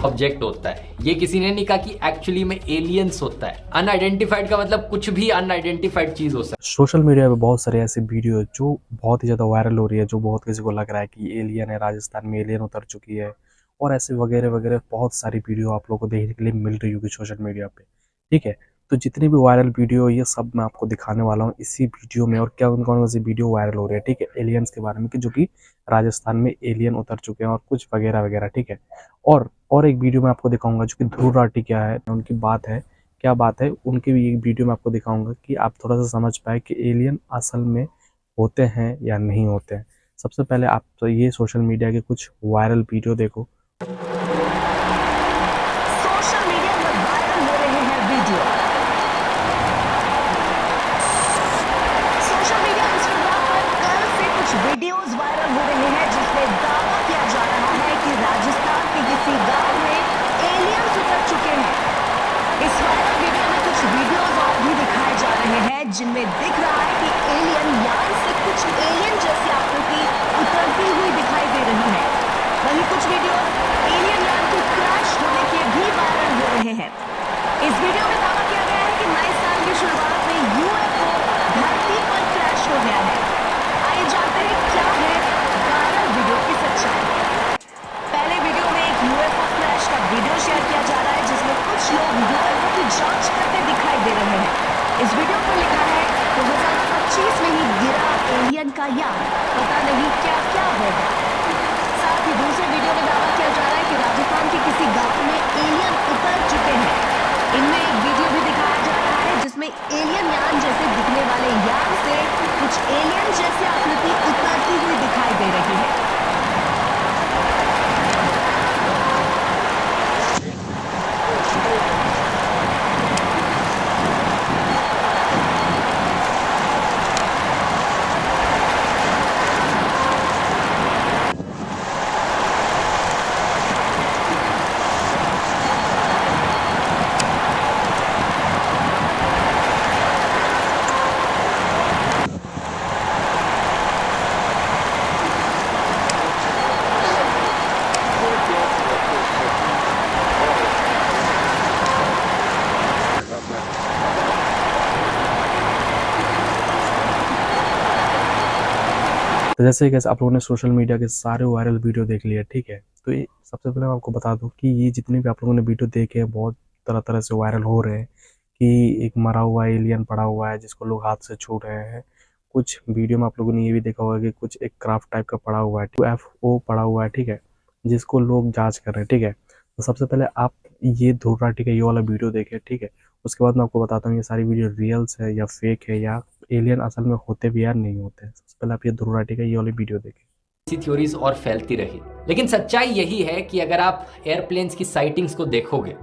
Object होता है। ये किसी ने नहीं कहा कि एक्चुअली में एलियंस होता है। अनआइडेंटिफाइड का मतलब कुछ भी अनआइडेंटिफाइड चीज हो सकती है। सोशल मीडिया पे बहुत सारे ऐसे वीडियो है जो बहुत ही ज़्यादा वायरल हो रही है, जो बहुत किसी को लग रहा है कि एलियन है, राजस्थान में एलियन उतर चुकी है, और ऐसे वगैरह वगैरह बहुत सारी वीडियो आप लोगों को देखने के लिए मिल रही होगी सोशल मीडिया पे। ठीक है, तो जितनी भी वायरल वीडियो ये सब मैं आपको दिखाने वाला हूँ इसी वीडियो में, और क्या कौन सी वीडियो वायरल हो रही है, ठीक है, एलियंस के बारे में, कि जो कि राजस्थान में एलियन उतर चुके हैं और कुछ वगैरह वगैरह। ठीक है, और एक वीडियो मैं आपको दिखाऊंगा जो कि ध्रुव राठी क्या है, उनकी बात है, क्या बात है उनकी भी एक वीडियो में आपको दिखाऊंगा कि आप थोड़ा सा समझ पाए कि एलियन असल में होते हैं या नहीं होते हैं। सबसे पहले आप तो ये सोशल मीडिया के कुछ वायरल वीडियो देखो। सोशल मीडिया पर वायरल हो रहे हैं वीडियो। सोशल मीडिया इंस्टाग्राम पर कल से कुछ वीडियोस वायरल हो रहे हैं जिसमें दावा किया जा रहा है कि राजस्थान के किसी गांव में एलियंस उतर चुके हैं। इस वायरल वीडियो में कुछ वीडियोस और भी दिखाए जा रहे हैं जिनमें दिख रहा है कि एलियन यान से कुछ एलियन जैसी आकृति उतरती हुई दिखाई दे रही है। वहीं कुछ वीडियोस एलियन यान के क्रैश होने के भी वायरल हो रहे हैं। इस वीडियो में दावा किया गया है कि नए साल की शुरुआत में यूएफओ धरती पर क्रैश हो गया है। आइए जानते हैं क्या है वायरल वीडियो की सच्चाई। पहले वीडियो में एक यूएफओ क्रैश का वीडियो शेयर किया जा रहा है जिसमें कुछ लोग यूएफओ की जांच करते दिखाई दे रहे हैं। इस वीडियो पर लिखा है 2025 में ही गिरा एलियन का यान, पता नहीं क्या क्या होगा। साथ ही दूसरे वीडियो में दावा किया जा रहा है कि राजस्थान के किसी गांव में एलियन उतर चुके हैं। इनमें एक वीडियो भी दिखाया जा रहा है जिसमें एलियन यान जैसे दिखने वाले यान से कुछ एलियन जैसी आकृति उतरती हुई दिखाई दे रही है। तो जैसे कि आप लोगों ने सोशल मीडिया के सारे वायरल वीडियो देख लिए, ठीक है, तो ये सबसे पहले मैं आपको बता दूं कि ये जितने भी आप लोगों ने वीडियो देखे हैं बहुत तरह तरह से वायरल हो रहे हैं कि एक मरा हुआ एलियन पड़ा हुआ है जिसको लोग हाथ से छू रहे हैं। कुछ वीडियो में आप लोगों ने ये भी देखा होगा कि कुछ एक क्राफ्ट टाइप का पड़ा हुआ है, यूएफओ पड़ा हुआ है, ठीक है, जिसको लोग जांच कर रहे हैं। ठीक है, तो सबसे पहले आप ये ध्रुव राठी का ये वाला वीडियो देखें, ठीक है, उसके बाद मैं आपको बताता हूँ ये सारी वीडियो रियल्स है या फेक है, या एलियन असल में होते भी या नहीं होते। सबसे पहले आप ये ध्रुव राठी का ये वाली वीडियो देखें। ऐसी थ्योरीज और फैलती रही, लेकिन सच्चाई यही है कि अगर आप एयरप्लेन्स की साइटिंग्स को देखोगे,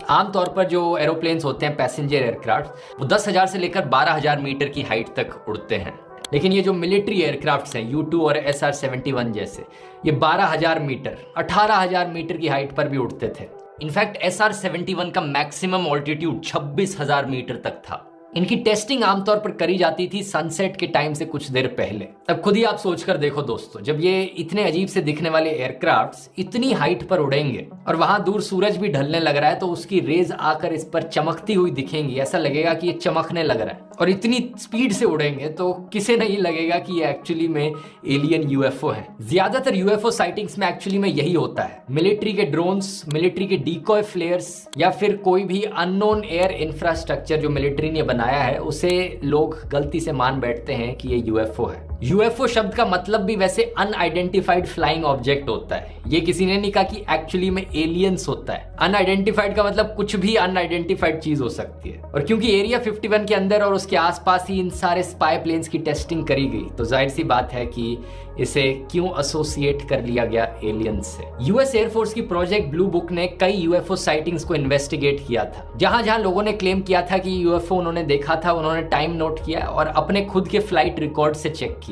आमतौर पर जो एरोप्लेन्स होते हैं पैसेंजर एयरक्राफ्ट, वो 10,000 से लेकर 12,000 मीटर की हाइट तक उड़ते हैं। लेकिन ये जो मिलिट्री एयरक्राफ्ट्स हैं U2 और SR-71 जैसे, ये 12,000 मीटर 18,000 मीटर की हाइट पर भी उड़ते थे। इनफैक्ट SR-71 का मैक्सिमम ऑल्टीट्यूड 26,000 मीटर तक था। इनकी टेस्टिंग आमतौर पर करी जाती थी सनसेट के टाइम से कुछ देर पहले। अब खुद ही आप सोचकर देखो दोस्तों, जब ये इतने अजीब से दिखने वाले एयरक्राफ्ट्स इतनी हाइट पर उड़ेंगे और वहां दूर सूरज भी ढलने लग रहा है, तो उसकी रेज आकर इस पर चमकती हुई दिखेंगी, ऐसा लगेगा कि ये चमकने लग रहा है। और इतनी स्पीड से उड़ेंगे तो किसे नहीं लगेगा कि ये एक्चुअली में एलियन यूएफओ है। ज्यादातर यूएफओ साइटिंग्स में एक्चुअली में यही होता है, मिलिट्री के ड्रोन्स, मिलिट्री के डीकॉय फ्लेयर्स, या फिर कोई भी अननोन एयर इंफ्रास्ट्रक्चर जो मिलिट्री ने बनाया है, उसे लोग गलती से मान बैठते हैं कि ये यूएफओ है। यूएफओ शब्द का मतलब भी वैसे अनआइडेंटिफाइड फ्लाइंग ऑब्जेक्ट होता है। ये किसी ने नहीं कहा कि एक्चुअली में एलियंस होता है। अनआइडेंटिफाइड का मतलब कुछ भी अनआइडेंटिफाइड चीज हो सकती है। और क्योंकि एरिया 51 के अंदर और उसके आसपास ही इन सारे स्पाई प्लेन्स की टेस्टिंग करी गई, तो जाहिर सी बात है कि इसे क्यों एसोसिएट कर लिया गया एलियंस से। यूएस एयरफोर्स की प्रोजेक्ट ब्लू बुक ने कई यूएफओ साइटिंग्स को इन्वेस्टिगेट किया था। जहां जहां लोगों ने क्लेम किया था कि यूएफओ उन्होंने देखा था, उन्होंने टाइम नोट किया और अपने खुद के फ्लाइट रिकॉर्ड से चेक किया।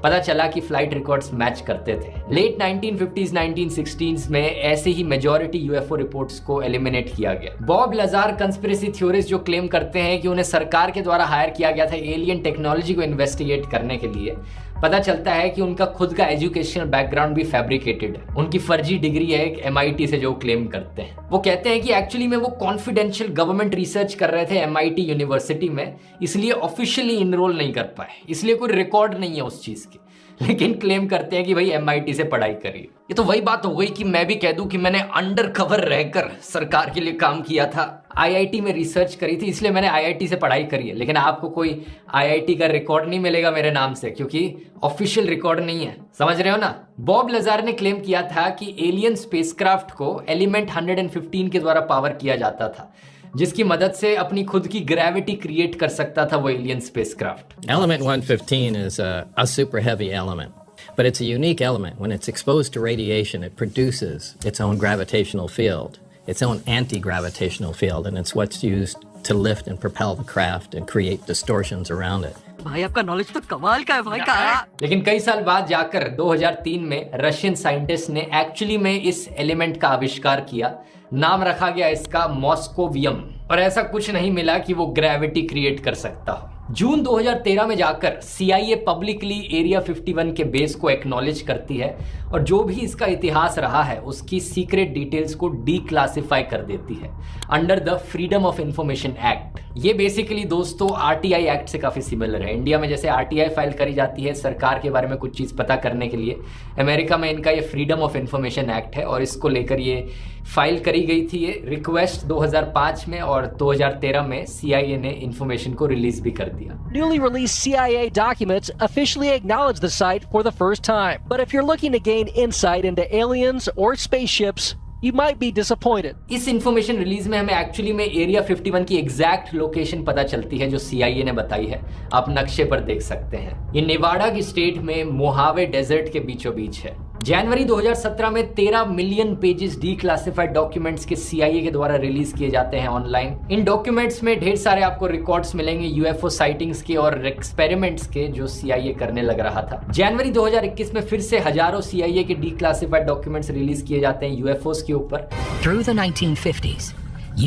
पता चला कि फ्लाइट रिकॉर्ड्स मैच करते थे। लेट 1950s 1960s में ऐसे ही मेजॉरिटी यूएफओ रिपोर्ट्स को एलिमिनेट किया गया। बॉब लजार कंस्पिरेसी थ्योरिस्ट जो क्लेम करते हैं कि उन्हें सरकार के द्वारा हायर किया गया था एलियन टेक्नोलॉजी को इन्वेस्टिगेट करने के लिए, पता चलता है कि उनका खुद का एजुकेशनल बैकग्राउंड भी फैब्रिकेटेड है। उनकी फर्जी डिग्री है एक MIT से जो क्लेम करते हैं। वो कहते हैं कि एक्चुअली में वो कॉन्फिडेंशियल गवर्नमेंट रिसर्च कर रहे थे MIT यूनिवर्सिटी में, इसलिए ऑफिशियली इनरोल नहीं कर पाए, इसलिए कोई रिकॉर्ड नहीं है उस चीज की, लेकिन क्लेम करते हैं कि भाई MIT से पढ़ाई करी। ये तो वही बात हो गई कि मैं भी कह दूं कि मैंने अंडर कवर रहकर सरकार के लिए काम किया था, IIT में रिसर्च करी थी, इसलिए मैंने IIT से पढ़ाई करी है, लेकिन आपको कोई IIT का रिकॉर्ड नहीं मिलेगा मेरे नाम से, क्योंकि ऑफिशियल रिकॉर्ड नहीं है। समझ रहे हो ना? बॉब लजार ने क्लेम किया था कि एलियन स्पेसक्राफ्ट को एलिमेंट 115 के द्वारा पावर किया जाता था, जिसकी मदद से अपनी खुद की ग्रेविटी क्रिएट कर सकता था वो alien spacecraft. Element 115 is a super heavy element, but it's a unique element. When it's exposed to radiation, it produces its own gravitational field, its own anti-gravitational field, and it's what's used to lift and propel the craft and create distortions around it. भाई आपका knowledge तो कमाल का है भाई का। लेकिन कई साल बाद जाकर 2003 में रशियन साइंटिस्ट ने एक्चुअली में इस एलिमेंट का आविष्कार किया। नाम रखा गया इसका मॉस्कोवियम, और ऐसा कुछ नहीं मिला कि वो ग्रेविटी क्रिएट कर सकता हो। जून 2013 में जाकर CIA पब्लिकली एरिया 51 के बेस को एक्नॉलेज करती है और जो भी इसका इतिहास रहा है उसकी सीक्रेट डिटेल्स को डीक्लासिफाई कर देती है under the freedom of information act. ये बेसिकली दोस्तों RTI एक्ट से काफी सिमिलर है। इंडिया में जैसे RTI फाइल करी जाती है सरकार के बारे में कुछ चीज पता करने के लिए, अमेरिका में इनका ये फ्रीडम ऑफ इंफॉर्मेशन एक्ट है और इसको लेकर ये फाइल करी गई थी ये रिक्वेस्ट 2005 में, और 2013 में CIA ने इंफॉर्मेशन को रिलीज भी कर दिया। Newly released CIA documents officially acknowledge the site for the first time. But if you're looking to gain insight into aliens or spaceships, you might be disappointed. इस information release में हमें actually में area 51 की exact location पता चलती है जो CIA ने बताई है। आप नक्शे पर देख सकते हैं। ये नेवाडा की स्टेट में मोहावे डेजर्ट के बीचों बीच है। जनवरी 2017 में 13 मिलियन पेजेस डीक्लासिफाइड डॉक्यूमेंट्स के CIA के द्वारा रिलीज किए जाते हैं ऑनलाइन। इन डॉक्यूमेंट्स में ढेर सारे आपको रिकॉर्ड्स मिलेंगे UFO साइटिंग्स के और एक्सपेरिमेंट्स के जो CIA करने लग रहा था। जनवरी 2021 में फिर से हजारों CIA के डीक्लासिफाइड डॉक्यूमेंट्स रिलीज किए जाते हैं UFOs के ऊपर। Through the 1950s,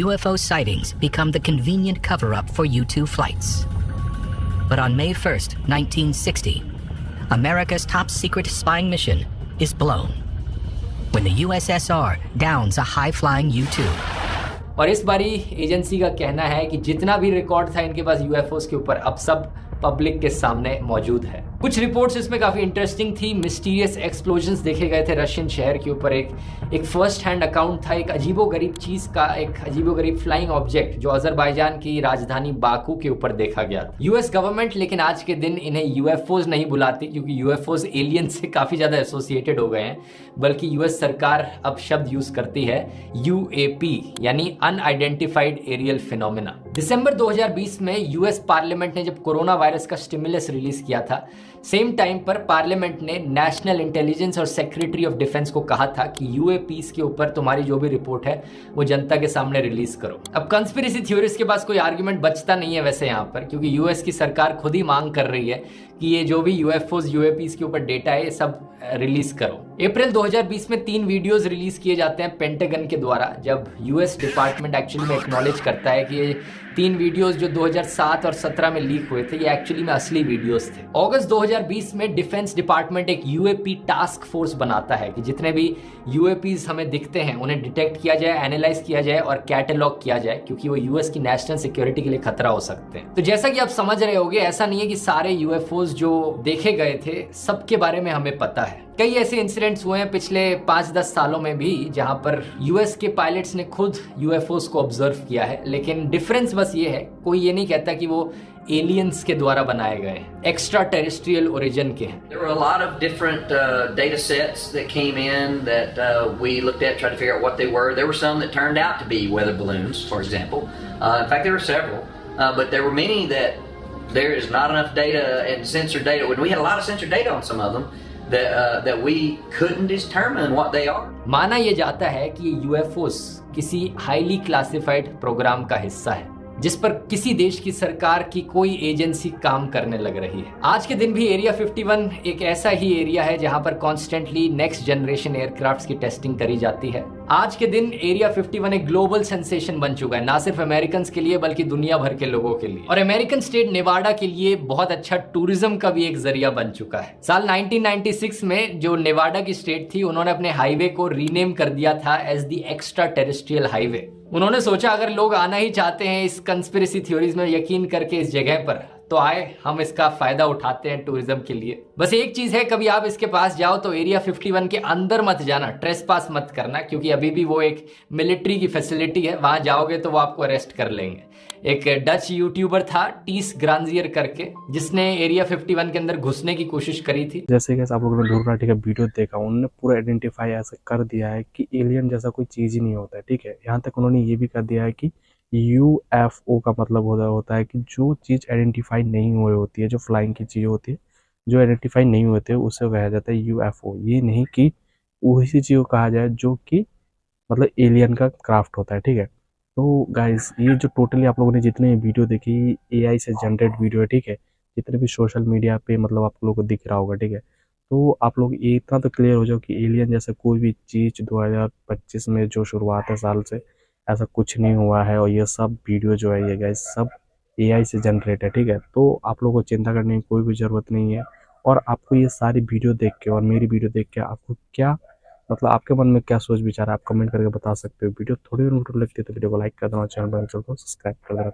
UFO sightings become the convenient cover-up for U-2 flights. But on May 1st, 1960, America's top secret spying mission is blown when the USSR downs a high-flying U-2. और इस बारी agency का कहना है कि जितना भी record था इनके पास UFOs के ऊपर अब सब पब्लिक के सामने मौजूद है। कुछ रिपोर्ट्स इसमें काफी इंटरेस्टिंग थी। मिस्टीरियस एक्सप्लोजन्स देखे गए थे रशियन शहर के ऊपर। एक फर्स्ट हैंड अकाउंट था एक अजीबोगरीब चीज का, एक अजीबोगरीब फ्लाइंग ऑब्जेक्ट जो अजरबैजान की राजधानी बाकू के ऊपर देखा गया था। US गवर्नमेंट लेकिन आज के दिन इन्हें UFOs नहीं बुलाती क्योंकि UFOs एलियन से काफी ज्यादा एसोसिएटेड हो गए हैं, बल्कि US सरकार अब शब्द यूज करती है UAP यानी अनआइडेंटिफाइड एरियल फिनोमेना। दिसंबर 2020 में US पार्लियामेंट ने जब कोरोना वायरस का स्टिमुलस रिलीज किया था, सेम टाइम पर पार्लियामेंट ने नेशनल इंटेलिजेंस और सेक्रेटरी ऑफ डिफेंस को कहा था कि UAPs के ऊपर तुम्हारी जो भी रिपोर्ट है वो जनता के सामने रिलीज करो। अब कंस्पिरेसी थ्योरिस्ट के पास कोई आर्गुमेंट बचता नहीं है वैसे यहाँ पर, क्योंकि US की सरकार खुद ही मांग कर रही है कि ये जो भी UFOs UAPs के ऊपर डेटा है ये सब रिलीज करो। अप्रैल 2020 में 3 वीडियोस रिलीज किए जाते हैं पेंटागन के द्वारा, जब US डिपार्टमेंट एक्चुअली में एक्नॉलेज करता है कि ये 3 वीडियोस जो 2007 और 17 में लीक हुए थे ये एक्चुअली में असली वीडियोस थे। अगस्त 2020 में डिफेंस डिपार्टमेंट एक UAP टास्क फोर्स बनाता है कि जितने भी UAPs हमें दिखते हैं उन्हें डिटेक्ट किया जाए, एनालाइज किया जाए और कैटलॉग किया जाए, क्योंकि वो US की नेशनल सिक्योरिटी के लिए खतरा हो सकते हैं। तो जैसा कि आप समझ रहे होंगे, ऐसा नहीं है कि सारे UFOs जो देखे गए थे सबके बारे में हमें पता है। कई ऐसे इंसिडेंट्स हुए हैं पिछले 5-10 सालों में भी जहां पर US के पायलट्स ने खुद UFOs को ऑब्जर्व किया है, लेकिन डिफरेंस बस ये है, कोई ये नहीं कहता कि वो एलियंस के द्वारा बनाए गए हैं, एक्स्ट्रा टेरेस्ट्रियल ओरिजिन के हैं। There were a lot of different data sets that came in that we looked at, tried to figure out what they were. There were some that turned out to be weather balloons, for example. In fact, there were several, but there were many that there is not enough data and sensor data. When we had a lot of sensor data on some of them, that we couldn't determine what they are. माना यह जाता है कि UFOs किसी highly classified programme का हिस्सा है। जिस पर किसी देश की सरकार की कोई एजेंसी काम करने लग रही है। आज के दिन भी एरिया 51 एक ऐसा ही एरिया है जहां पर कॉन्स्टेंटली नेक्स्ट जनरेशन एयरक्राफ्ट्स की टेस्टिंग करी जाती है। आज के दिन एरिया 51 एक ग्लोबल सेंसेशन बन चुका है, ना सिर्फ अमेरिकन के लिए बल्कि दुनिया भर के लोगों के लिए। और अमेरिकन स्टेट नेवाडा के लिए बहुत अच्छा टूरिज्म का भी एक जरिया बन चुका है। साल 1996 में जो नेवाडा की स्टेट थी, उन्होंने अपने हाईवे को रीनेम कर दिया था as the extra terrestrial highway. उन्होंने सोचा अगर लोग आना ही चाहते हैं इस कंस्पिरेसी थ्योरीज में यकीन करके इस जगह पर, तो आए, हम इसका फायदा उठाते हैं टूरिज्म के लिए। बस एक चीज है, कभी आप इसके पास जाओ तो एरिया 51 के अंदर मत जाना, ट्रेसपास मत करना, क्योंकि अभी भी वो एक मिलिट्री की फैसिलिटी है। वहां जाओगे तो वो आपको अरेस्ट कर लेंगे। एक डच यूट्यूबर था टीस ग्रांजियर करके, जिसने एरिया 51 के अंदर घुसने की कोशिश करी थी। जैसे कि आप लोगों ने ध्रुव राठी का वीडियो देखा, उन्होंने पूरा आइडेंटिफाई ऐसा कर दिया है कि एलियन जैसा कोई चीज ही नहीं होता है, ठीक है। यहाँ तक उन्होंने ये भी कर दिया है कि UFO का मतलब होता है कि जो चीज़ आइडेंटिफाई नहीं हुई होती है, जो फ्लाइंग की चीज़ होती है, जो आइडेंटिफाई नहीं होते, उससे कहा जाता है UFO। ये नहीं कि वही चीज़ को कहा जाए जो कि मतलब एलियन का क्राफ्ट होता है, ठीक है। तो गाइस, ये जो टोटली आप लोगों ने जितने वीडियो देखी, AI से जनरेट वीडियो है, ठीक है। जितने भी सोशल मीडिया पे मतलब आप लोगों को दिख रहा होगा, ठीक है। तो आप लोग ये इतना तो क्लियर हो जाओ कि एलियन जैसा कोई भी चीज़ 2025 में जो शुरुआत है साल से, ऐसा कुछ नहीं हुआ है। और ये सब वीडियो जो है ये गाइस सब AI से जनरेट है, ठीक है। तो आप लोगों को चिंता करने की कोई भी ज़रूरत नहीं है। और आपको ये सारी वीडियो देख के और मेरी वीडियो देख के आपको क्या मतलब आपके मन में क्या सोच विचार है, आप कमेंट करके बता सकते हो। वीडियो थोड़ी लगती है तो वीडियो को लाइक कर देना, चैनल पर सब्सक्राइब कर देना।